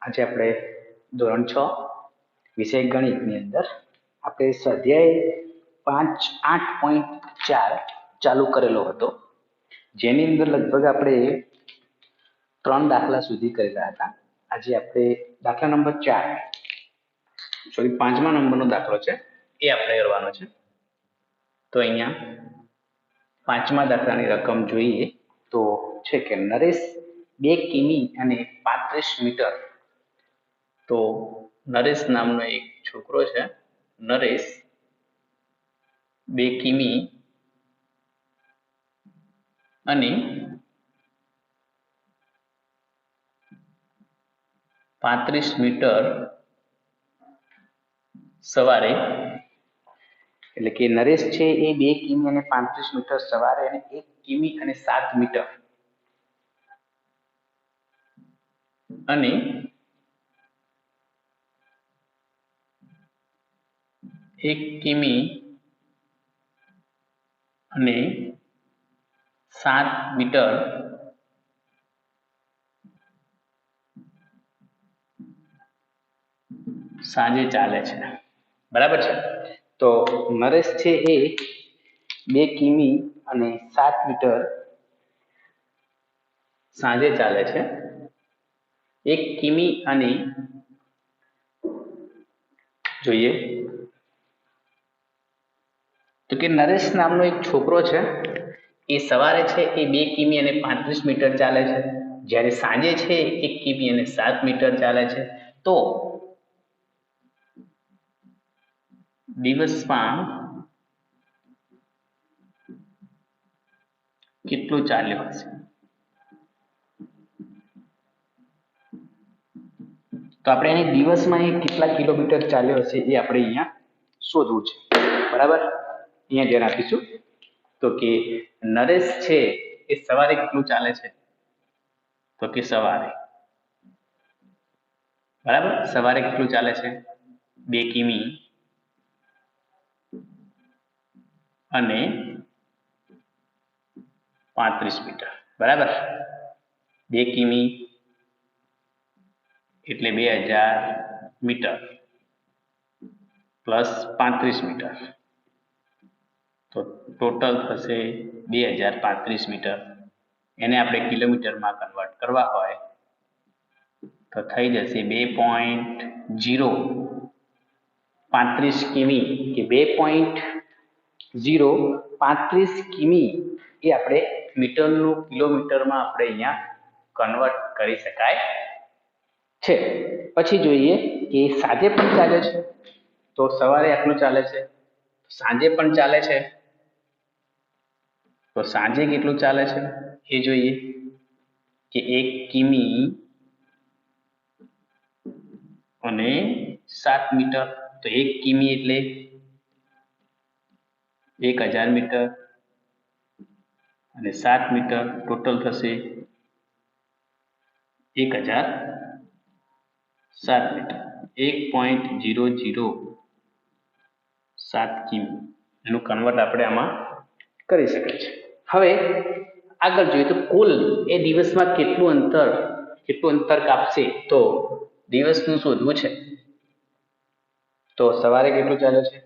આજે આપણે ધોરણ 6 વિષય ગણિતની અંદર આપણે સ્વાધ્યાય 8.4 ચાલુ કરેલો હતો, જેની અંદર લગભગ આપણે 3 દાખલા સુધી કરેલા હતા. આજે આપણે દાખલા નંબર 5મા નંબરનો દાખલો છે એ આપણે કરવાનો છે. તો અહીંયા 5મા દાખલાની રકમ જોઈએ તો છે કે નરેશ 2 કિમી અને 35 મીટર. તો નરેશ નામનો એક છોકરો છે. નરેશ 2 કિમી અને 35 મીટર સવારે, એટલે કે નરેશ છે એ 2 કિમી અને 35 મીટર સવારે અને 1 કિમી અને 7 મીટર અને 1 કિમી અને 7 મીટર સાંજે ચાલે છે. બરાબર છે. તો નરેશ છે એ 2 કિમી અને 7 મીટર સાંજે ચાલે છે. 1 કિમી અને જોઈએ તો કે નરેશ નામનો એક છોકરો છે એ સવારે છે એ 2 કિમી અને 35 મીટર ચાલે છે, જ્યારે સાંજે છે 1 કિમી અને 7 મીટર ચાલે છે. તો દિવસમાં કેટલું ચાલ્યો હશે? તો આપણે એને દિવસમાં એ કેટલા કિલોમીટર ચાલ્યો હશે એ આપણે અહીંયા શોધવું છે. બરાબર, અહીંયા ધ્યાન આપીશું. તો કે નરેશ છે એ સવારે કેટલું ચાલે છે? તો કે સવારે, બરાબર, સવારે કેટલું ચાલે છે? 2 કિમી અને 35 મીટર. બરાબર, 2 કિમી એટલે 2000 મીટર પ્લસ 35 મીટર, તો ટોટલ થશે 2035 મીટર. એને આપણે કિલોમીટરમાં કન્વર્ટ કરવા હોય તો થઈ જશે 2.035 કિમી કે 2.035 કિમી એ આપણે મીટરનું કિલોમીટરમાં આપણે અહીંયા કન્વર્ટ કરી શકાય છે. પછી જોઈએ કે સાંજે પણ ચાલે છે. તો સવારે આટલું ચાલે છે, સાંજે પણ ચાલે છે. તો સાંજે કેટલું ચાલે છે એ જોઈએ કે 1 કિમી અને 7 મીટર. તો 1 કિમી એટલે 1000 મીટર અને 7 મીટર ટોટલ થશે 1007 મીટર. 1.007 કિમી એનું કન્વર્ટ આપણે આમાં કરી શકીએ છીએ. હવે આગળ જોઈએ તો કુલ એ દિવસમાં કેટલું અંતર કાપશે? તો દિવસનું શોધવું છે. તો સવારે કેટલું ચાલે છે?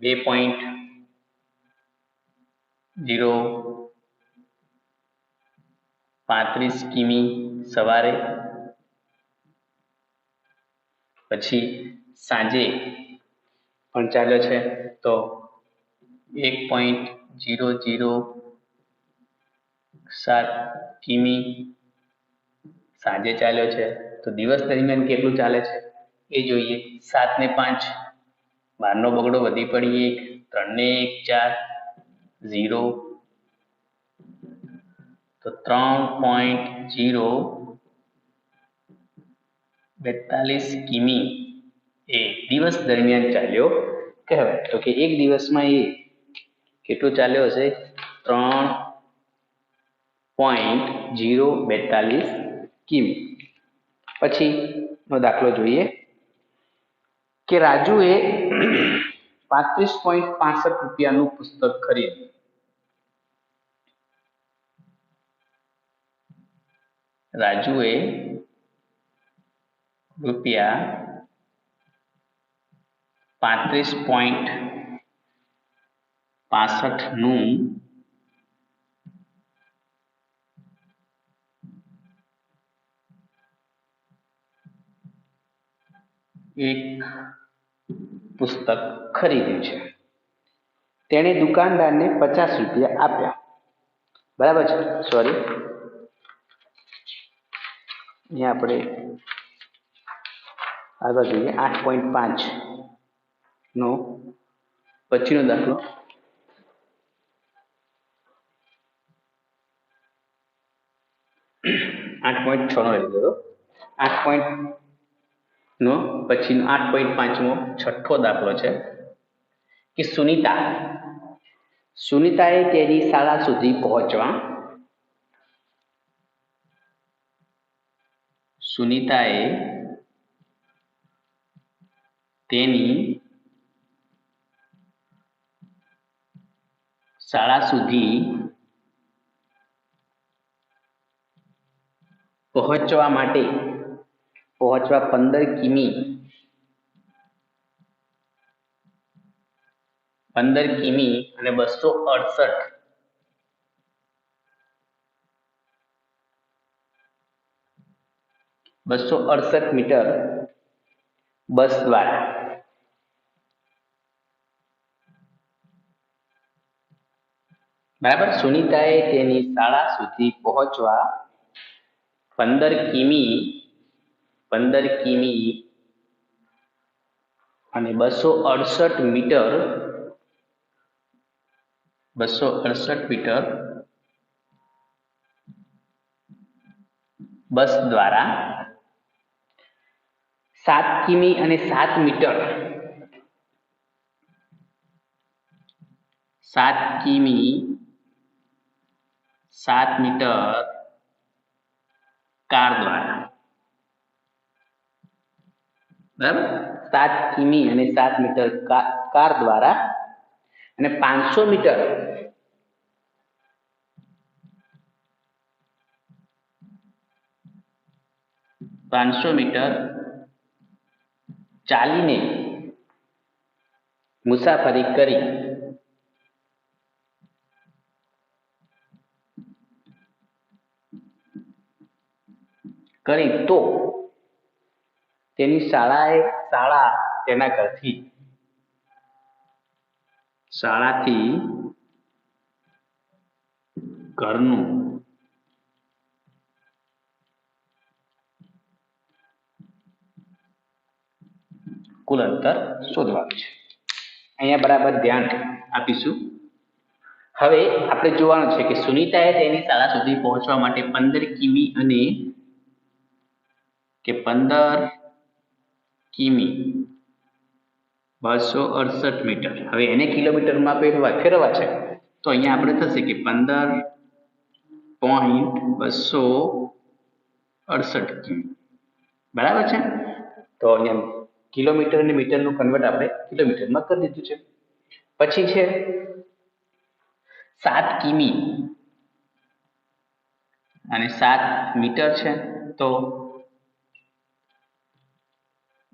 2.035 કિમી સવારે. પછી સાંજે પણ ચાલ્યો છે તો 1.007 કિમી સાંજે ચાલ્યો છે. તો દિવસ દરમિયાન કેટલું ચાલે છે એ જોઈએ. 7 ને 5 12નો બગડો વધી પડી 1, 3 ને 1 4 0, તો 3.042 કિમી એ દિવસ દરમિયાન ચાલ્યો કહેવાય. તો કે એક દિવસમાં એ કેટલું ચાલ્યો હશે? 3.042 કિમી. પછીનો દાખલો જોઈએ કે રાજુએ 35.65 રૂપિયાનું પુસ્તક ખરીદ્યું. રાજુએ રૂપિયા 35.65 નું એક પુસ્તક ખરીદ્યું છે. તેણે દુકાનદારને 50 રૂપિયા આપ્યા. બરાબર છે. સોરી, અહીંયા આપણે આગળ જોઈએ 8.5 નો પછીનો દાખલો. 8.6 નો લીધો. 8 નો પછીનો 8.5મો છઠ્ઠો દાખલો છે કે સુનિતાએ તેની શાળા સુધી પહોંચવા માટે 15 કિમી અને 268 મીટર બસ દ્વારા બરાબર. સુનિતાએ તેની શાળા સુધી પહોંચવા 15 કિમી અને 268 મીટર બસ દ્વારા 7 કિમી અને 7 મીટર કાર દ્વારા. બરાબર. 7 કિમી અને 7 મીટર કાર દ્વારા અને 500 મીટર ચાલીને મુસાફરી કરી તો તેની શાળાથી ઘરનું કુલ અંતર શોધવાનું છે. અહીંયા બરાબર ધ્યાન આપીશું. હવે આપણે જોવાનું છે કે સુનિતાએ તેની શાળા સુધી પહોંચવા માટે 15 કિમી અને 268 મીટર. હવે એને કિલોમીટરમાં ફેરવવા છે તો અહીંયા આપણે થશે કે 15.268 કિમી. બરાબર છે. તો અહીંયા કિલોમીટર અને મીટરનું કન્વર્ટ આપણે કિલોમીટરમાં કરી દીધું છે. પછી છે 7 કિમી અને 7 મીટર છે તો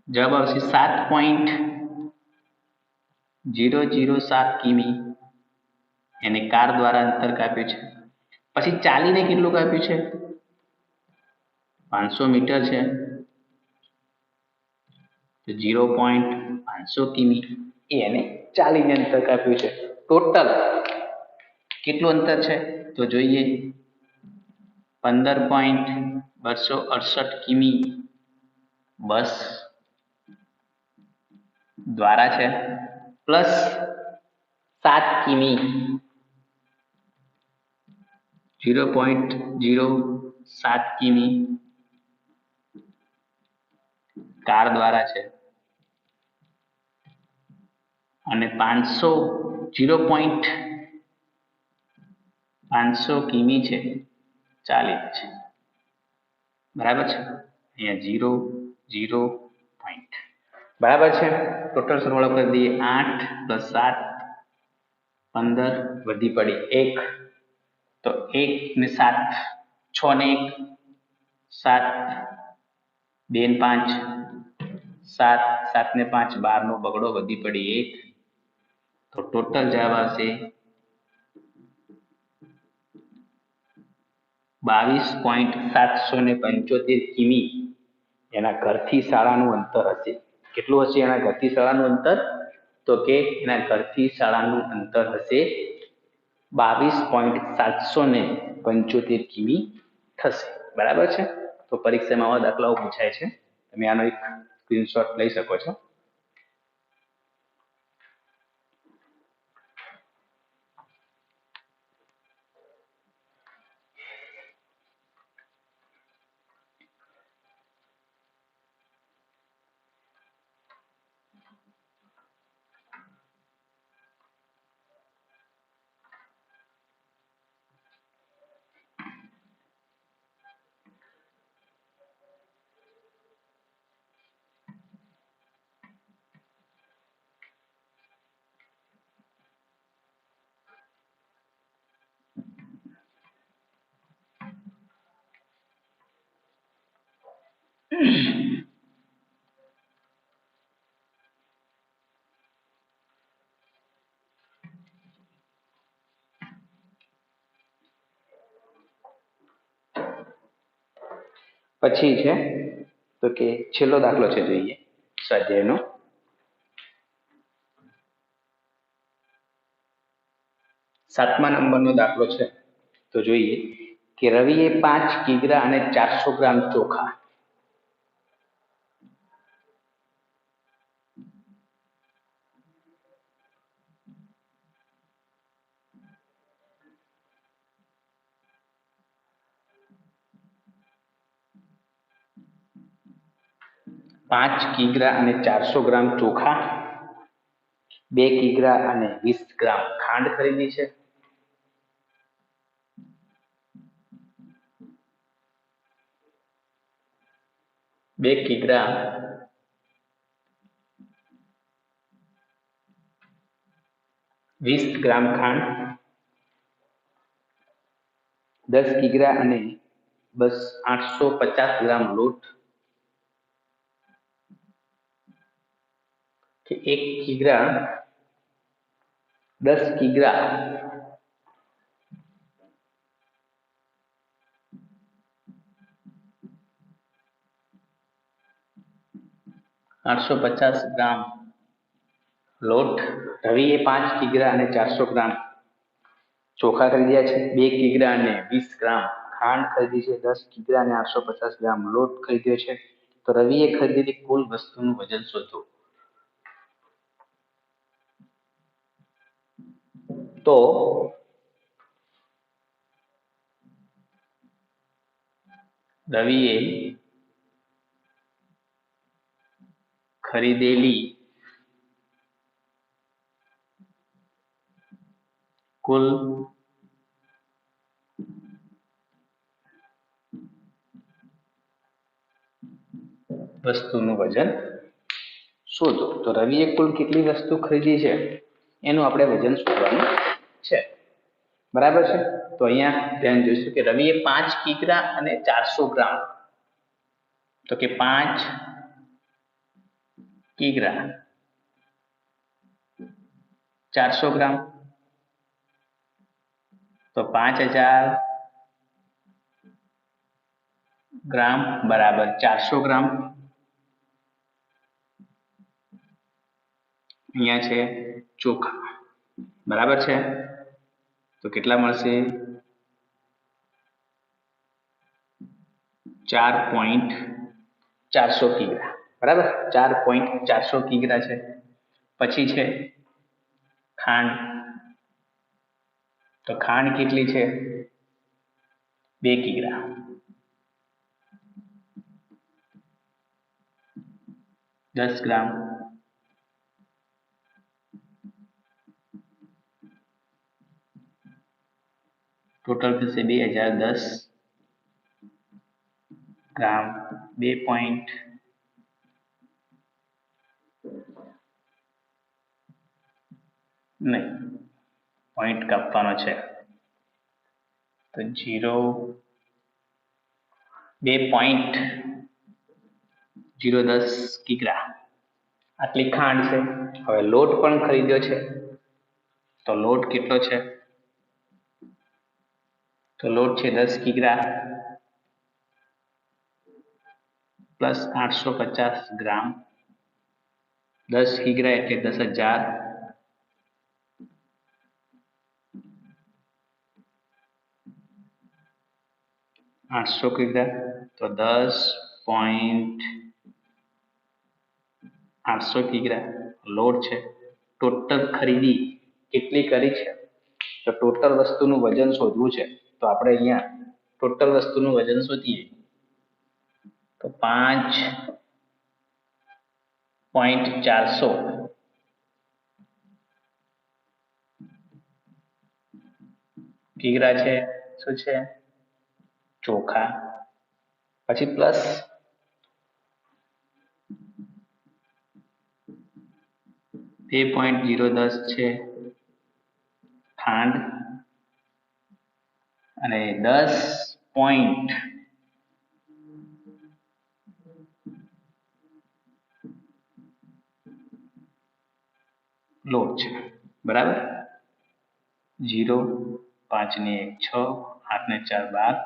જવાબ આવશે 7.007 કિમી એને કાર દ્વારા અંતર કાપ્યું છે. પછી ચાલીને કેટલું કાપ્યું છે? 500 મીટર છે તો 0.500 કિમી એને ચાલીને અંતર કાપ્યું છે. ટોટલ કેટલું અંતર છે તો જોઈએ 15.268 કિમી બસ દ્વારા છે પ્લસ 7 કિમી 0.07 કિમી કાર દ્વારા છે અને 0.500 કિમી છે ચાલી છે. બરાબર છે. અહીંયા 0 પોઈન્ટ. બરાબર છે. ટોટલ સરવાળો કરી દઈએ 8 + 7 15 વધી પડી 1 તો 1 ને 7 6 ને 1 7 2 ને 5 7, 7 ને 5 12 નો બગડો વધી પડી 8, તો ટોટલ જવાબ આવશે 22.775 કિમી એના ઘરથી શાળાનું અંતર હશે. કેટલું હશે એના ઘરથી શાળાનું અંતર? તો કે એના ઘરથી શાળાનું અંતર હશે 22.775 કિમી થશે. બરાબર છે. તો પરીક્ષામાં આવા દાખલાઓ પૂછાય છે. તમે આનો એક સ્ક્રીનશોટ લઈ શકો છો. પછી છે તો કે છેલ્લો દાખલો છે, જોઈએ સ્વાધ્યાયનો. 7મા નંબરનો દાખલો છે. તો જોઈએ કે રવિએ 5 કિગ્રા અને 400 ગ્રામ ચોખા 5 કિગ્રા અને 400 ગ્રામ ચોખા, 2 કિગ્રા અને 20 ગ્રામ ખાંડ ખરીદી છે. બે કિગ્રા 20 ગ્રામ ખાંડ, 10 કિગ્રા અને 850 ગ્રામ લોટ, કે 1 કિગ્રા 10 કિગ્રા 850 ગ્રામ લોટ. રવિએ 5 કિગ્રા અને 400 ગ્રામ ચોખા ખરીદ્યા છે, 2 કિગ્રા અને 20 ગ્રામ ખાંડ ખરીદી છે, 10 કિગ્રા અને 850 ગ્રામ લોટ ખરીદ્યો છે. તો રવિએ ખરીદેલી કુલ વસ્તુનું વજન શોધો. તો રવિએ ખરીદેલી કુલ વસ્તુનું વજન શોધો. તો રવિએ કુલ કેટલી વસ્તુ ખરીદી છે એનું આપણે વજન શોધવાનું છે. બરાબર છે. તો અહીંયા ધ્યાન જોઈશું કે રવિએ 5 કિગ્રા અને 400 ગ્રામ, તો કે 5 કિગ્રા 400 ગ્રામ, તો 5000 ગ્રામ બરાબર 400 ગ્રામ. અહીંયા છે ચોખા. બરાબર છે. તો કેટલા મળશે? 4.400 કિગ્રા. બરાબર, 4.400 કિગ્રા છે. પછી છે ખાંડ. તો ખાંડ કેટલી છે? 2 કિગ્રા. દસ ગ્રામ. ટોટલ થશે 2010 ગ્રામ. 2 પોઈન્ટ નહીં, પોઈન્ટ કાપવાનો છે તો 0 2 પોઈન્ટ 0.10 કિગ્રા આટલી ખાંડ છે. હવે લોટ પણ ખરીદ્યો છે, તો લોટ કેટલો છે? તો લોટ છે 10 કિગ્રા પ્લસ 850 ગ્રામ. 10 કિગ્રા એટલે 10,000. 800 કિગ્રા તો 10.800 કિગ્રા લોટ છે. ટોટલ ખરીદી કેટલી કરી છે? તો ટોટલ વસ્તુનું વજન શોધવું છે, તો આપણે અહીંયા ટોટલ વસ્તુનું વજન શોધીએ તો 5.400 કિગ્રા છે. શું છે? ચોખા. પછી પ્લસ 2.010 છે ખાંડ અને 10 પોઈન્ટ લોટ છે. બરાબર. 0, 5 ને 1 6, 8 ને 4 12,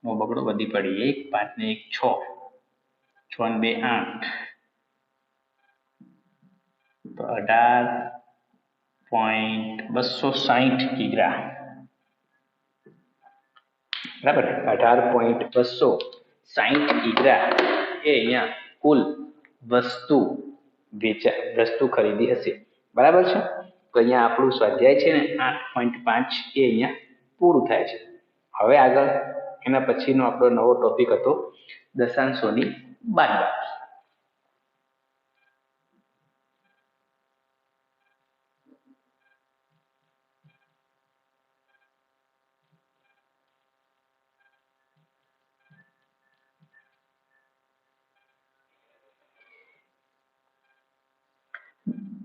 નો બગડો વધી પડી 1, 5 ને 1 6, 6 ને 2 8, તો 18.260 કિગ્રા. બરાબર. 18.260 કિગ્રા એ અહીંયા કુલ વસ્તુ ખરીદી હશે. બરાબર છે. તો અહીંયા આપણું સ્વાધ્યાય છે ને 8.5 એ અહીંયા પૂરું થાય છે. હવે આગળ એના પછીનો આપણો નવો ટોપિક હતો દશાંશોની બાદબાકી.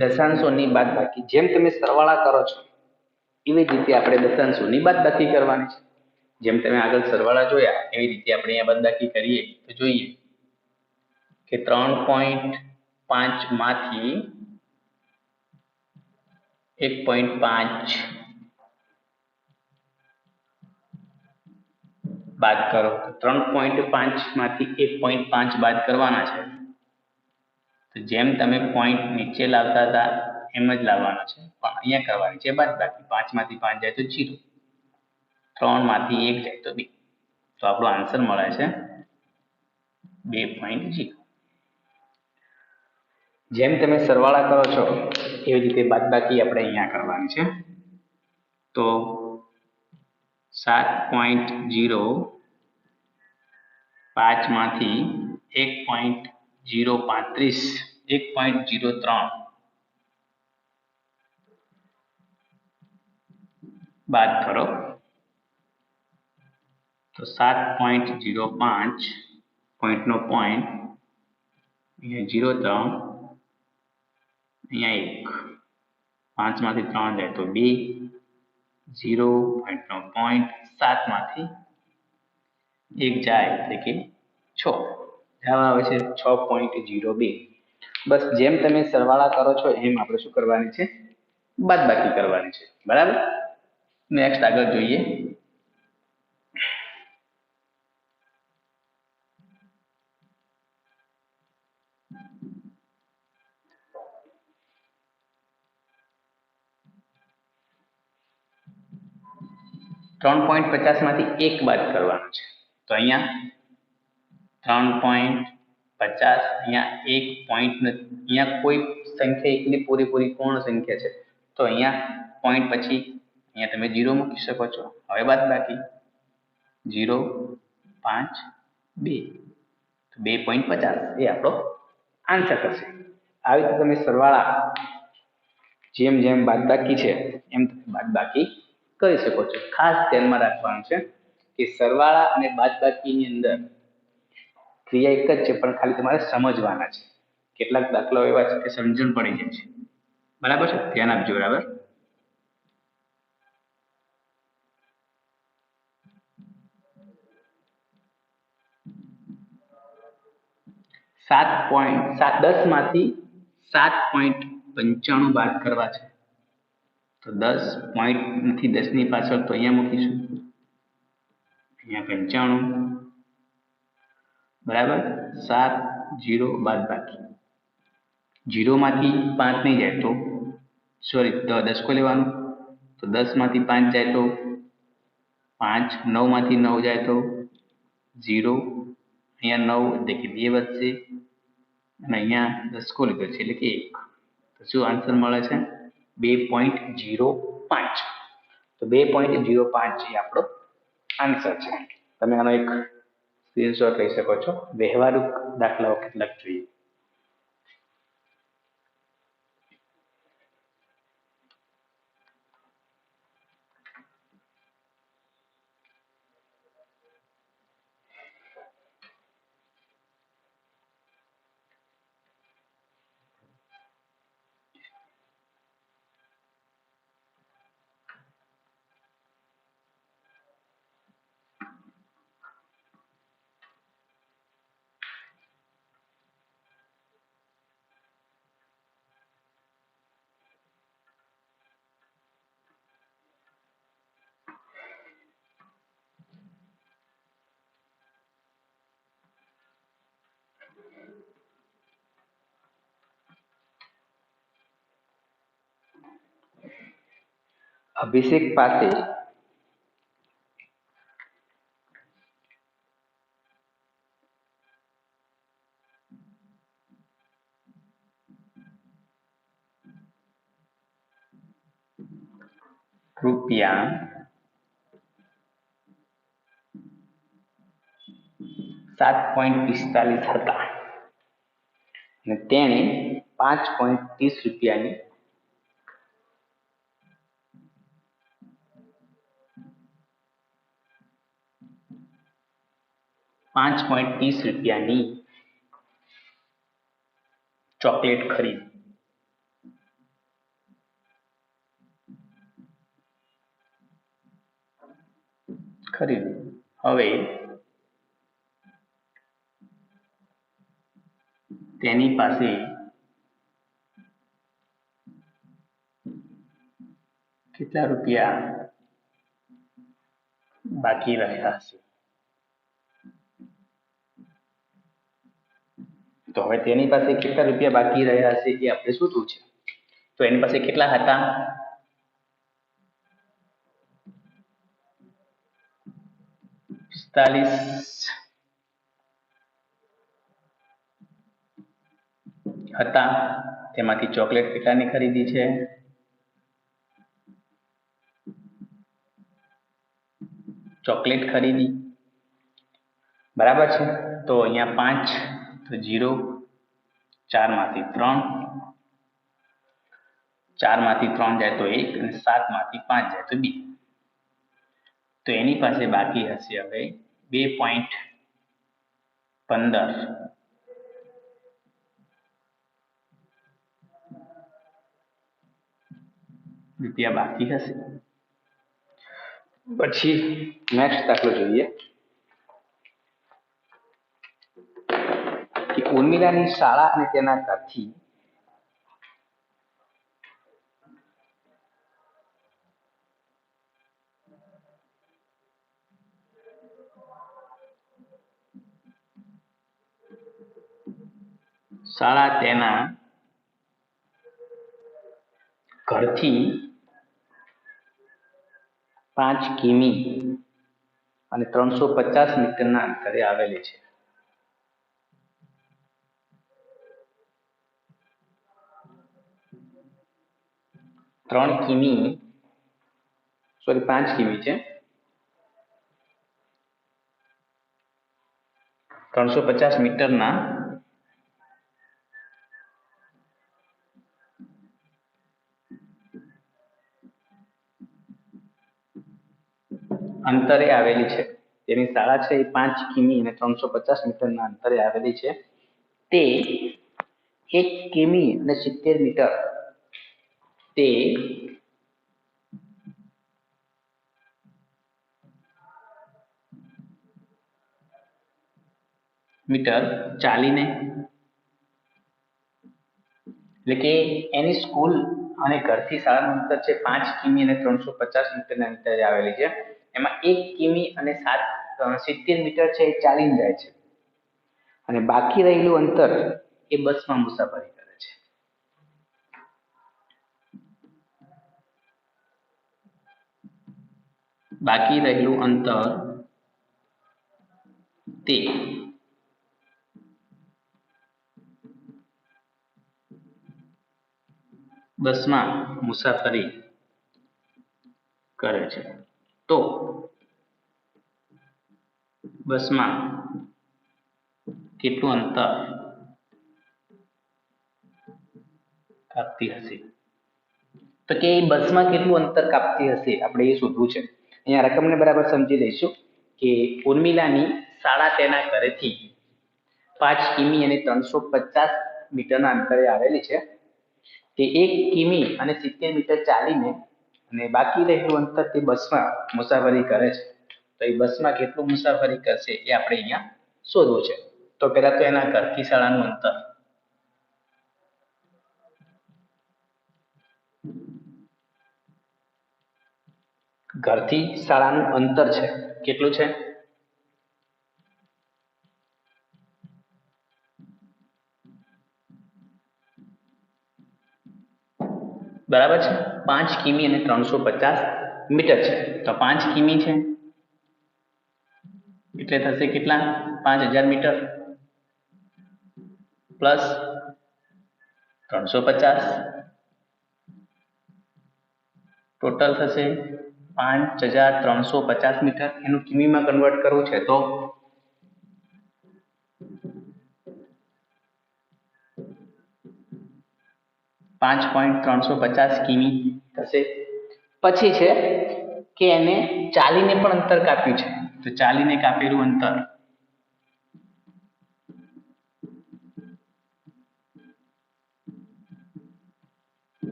દશાંશોની બાદબાકી જેમ તમે સરવાળા કરો છો એવી જ રીતે આપણે દશાંશોની બાદબાકી કરવાની છે. જેમ તમે આગળ સરવાળા જોયા એવી રીતે આપણે અહીંયા બાદબાકી કરીએ તો જોઈએ કે 3.5 માંથી 1.5 બાદ કરો. 3.5 માંથી 1.5 બાદ કરવાના છે. તો જેમ તમે પોઈન્ટ નીચે લાવતા હતા એમ જ લાવવાનો છે, પણ અહીંયા કરવાની છે બાદબાકી. 5 માંથી 5 જાય તો 0, 3 માંથી 1 જાય તો 2, તો આપણો આન્સર મળે છે 2.0. જેમ તમે સરવાળા કરો છો એવી રીતે બાદબાકી આપણે અહીંયા કરવાની છે. તો 7.0 5 માંથી 1.03 બાદ કરો તો 7.05 પોઈન્ટનો પોઈન્ટ અહીંયા 03, અહીંયા 1, 5 માંથી 3 જાય તો 2, 0 પોઈન્ટનો પોઈન્ટ, 7 માંથી 1 જાય એટલે કે 6. જવાબ આવે છે 6.02. બસ જેમ તમે સરવાળા કરો છો એમ આપણે શું કરવાની છે? બાદબાકી કરવાની છે. બરાબર. નેક્સ્ટ આગળ જોઈએ. .50 માંથી 1 બાદ કરવાનું છે. તો અહીંયા 3.50, અહીંયા 1 પોઈન્ટ નથી, અહીંયા કોઈ સંખ્યા એકની પૂરેપૂરી પૂર્ણ સંખ્યા છે, તો અહીંયા પોઈન્ટ પછી અહીંયા તમે 0 મૂકી શકો છો. હવે બાદબાકી 0, 5, 2, 2.50 એ આપણો આન્સર થશે. આવી રીતે તમે સરવાળા જેમ જેમ બાદબાકી છે એમ બાદબાકી કરી શકો છો. ખાસ ધ્યાનમાં રાખવાનું છે કે સરવાળા અને બાદબાકીની અંદર ક્રિયા એક જ છે, પણ ખાલી તમારે સમજવાના છે. કેટલાક દાખલાઓ એવા છે કે સમજણ પડી જાય છે. બરાબર છે. ધ્યાન આપજો. બરાબર. 10 માંથી 7.95 બાદ કરવા છે તો 10 પોઈન્ટ નથી, 10 ની પાછળ તો અહીંયા મૂકીશું, અહીંયા 95 બરાબર 7 0 બાદ બાકી 0 માંથી 5 નહીં જાય તો સોરી 10 को લેવાનું તો 10 માંથી 5 જાય તો 5, 9 માંથી 9 જાય તો 0, અહીંયા 9 એટલે કે 2 વધશે અને અહીંયા 10 को લીધો છે એટલે કે 1, તો શું આન્સર મળે છે 2.05. તો 2.05 એ આપણો આન્સર છે. તમે આનો એક સ્ક્રીનશોટ લઈ શકો છો. વ્યવહારુ દાખલાઓ કેટલાક જોઈએ. અભિષેક પાસે રૂપિયા 7.45 હતા અને તેણે 5.30 રૂપિયાની 5.30 રૂપિયાની ચોકલેટ ખરીદી. હવે તેની પાસે કેટલા રૂપિયા બાકી રહ્યા હશે? તો હવે તેની પાસે કેટલા રૂપિયા બાકી રહ્યા હશે એ આપણે શોધવું છે. તો એની પાસે કેટલા હતા? હતા. તેમાંથી ચોકલેટ કેટલાની ખરીદી છે? ચોકલેટ ખરીદી બરાબર છે. તો અહીંયા 5 તો 0, 4 માંથી 3, 4 માંથી 3 જાય તો 1 અને 7 માંથી 5 જાય તો 2. તો એની પાસે બાકી હશે હવે 2.15 રૂપિયા બાકી હશે. પછી નેક્સ્ટ દાખલો જોઈએ કે ઉર્મિલાની શાળા અને તેના ઘરથી તેના ઘરથી 5 કિમી અને 350 મીટરના અંતરે આવેલી છે. ત્રણ કિમી સોરી 5 કિમી છે, 350 મીટરના અંતરે આવેલી છે. તેની શાળા છે એ 5 કિમી અને 350 મીટરના અંતરે આવેલી છે. તે 1 કિમી અને 70 મીટર ચાલીને એટલે કે એની સ્કૂલ અને ઘરથી શાળાનું અંતર છે 5 કિમી અને 350 મીટરના અંતરે આવેલી છે. એમાં 1 કિમી અને 70 મીટર છે એ ચાલીને જાય છે અને બાકી રહેલું અંતર એ બસમાં મુસાફરી કરે છે. બાકી રહેલું અંતર તે બસમાં મુસાફરી કરે છે. તો બસમાં કેટલું અંતર કાપતી હશે? તો કે બસમાં કેટલું અંતર કાપતી હશે આપણે એ શોધવું છે. અહીંયા રકમને બરાબર સમજી લઈશું કે ઉર્મિલાની શાળા તેના ઘરેથી 5 કિમી અને 350 મીટરના અંતરે આવેલી છે. તે 1 કિમી અને 70 મીટર ચાલીને અને બાકી રહેલું અંતર તે બસમાં મુસાફરી કરે છે. તો એ બસમાં કેટલું મુસાફરી કરશે એ આપણે અહીંયા શોધવું છે. તો પહેલા તો એના ઘરથી શાળાનું અંતર ઘરથી શાળાનું અંતર છે કેટલું છે? બરાબર છે 5 કિમી અને 350 મીટર છે. તો 5 કિમી છે એટલે થશે કેટલા? 5000 મીટર પ્લસ 350 ટોટલ થશે 5350 મીટર. એનું કિમીમાં કન્વર્ટ કરવું છે તો 5.350 કિમી થશે. પછી છે કે એને ચાલીને પણ અંતર કાપ્યું છે. તો ચાલીને કાપેલું અંતર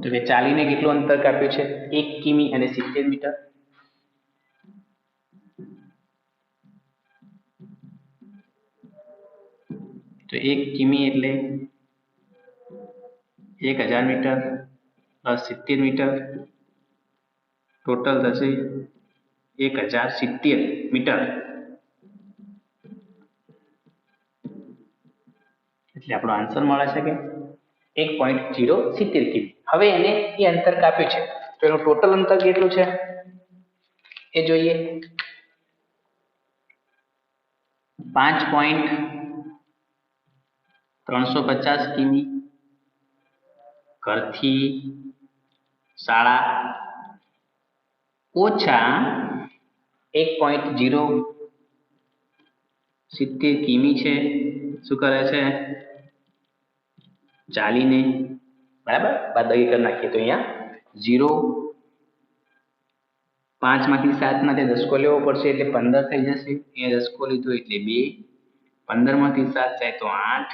તો કે ચાલીને કેટલું અંતર કાપ્યું છે? 1 કિમી અને 70 મીટર. તો 1 કિમી એટલે 1000 મીટર પ્લસ 70 મીટર ટોટલ થશે 1070 મીટર. એટલે આપણો આન્સર મળે છે કે 1.070 કિમી. હવે એને એ અંતર કાપ્યું છે તો એનું ટોટલ અંતર કેટલું છે એ જોઈએ. 5.350 કિમી ઘરથી શાળા ઓછા 1.070 કિમી છે. શું કરે છે? ચાલીને બરાબર બાદબાકી કરી નાખીએ તો અહીંયા 0 5 માંથી 7 માંથી દસકો લેવો પડશે એટલે 15 થઈ જશે. અહીંયા દસકો લીધો એટલે 2. 15 માંથી 7 જાય તો 8.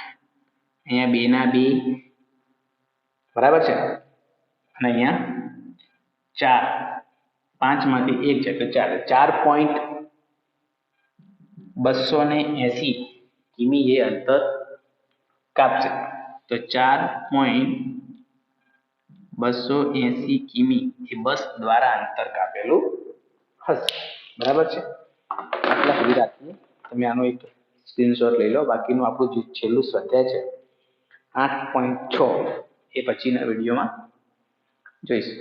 અહીંયા 2 ના 2 બરાબર છે અને અહીંયા 4 5 માંથી 1 છે તો 4.280 કિમી એ અંતર કાપશે. તો 4.280 કિમી એ બસ દ્વારા અંતર કાપેલું હશે. બરાબર છે. આટલા સુધી રાખીએ. તમે આનો એક સ્ક્રીનશોટ લઈ લો. બાકીનું આપણું જે છેલ્લું સ્વાધ્યાય છે 8.6 એ પછીના વિડીયોમાં જોઈશું.